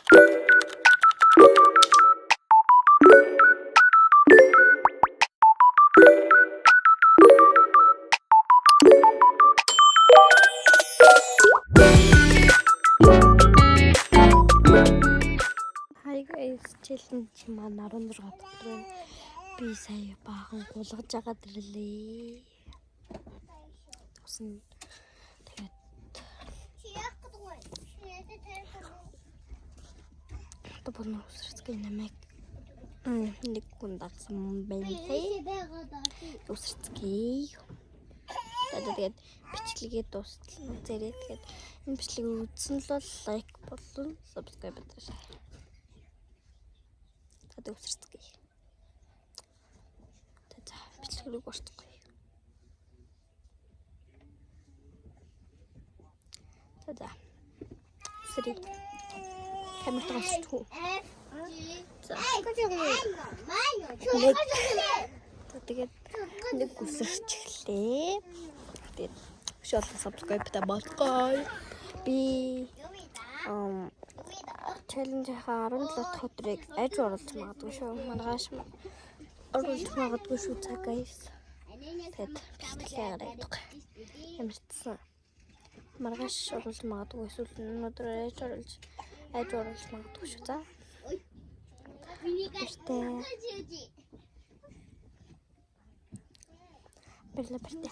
Hi guys, challenge маань 16 дахь би сая баахан гулгаж агаад ирлээ. Тусан тэгээд топон усрцгий намайг нэг хүн дагсан байна. Усрцгий. Тэгээд бичлэгээ дуустал үзээрэй. Тэгээд энэ бичлэгийг үзсэн л бол лайк болон subscribe хийгэй. Тэгээд усрцгий. Тэгээд бичлэгийг гортгоё. Тэгээд сэрий камерт госчихгүй. Тэгээд нэг усрч эхлэе. Тэгээд шоолон subscribe та болгоо. Би challenge 17 дахь өдрийг аж оруулж магадгүй шүү. Маргааш оруулж магадгүй шүү цаа guys. Тэгээд бэлтгэлээ гараад ямарчсан. Маргааш оруулж магадгүй эсвэл өнөөдөр аж оруулж магадгүй шүү цаа. Бэртэ.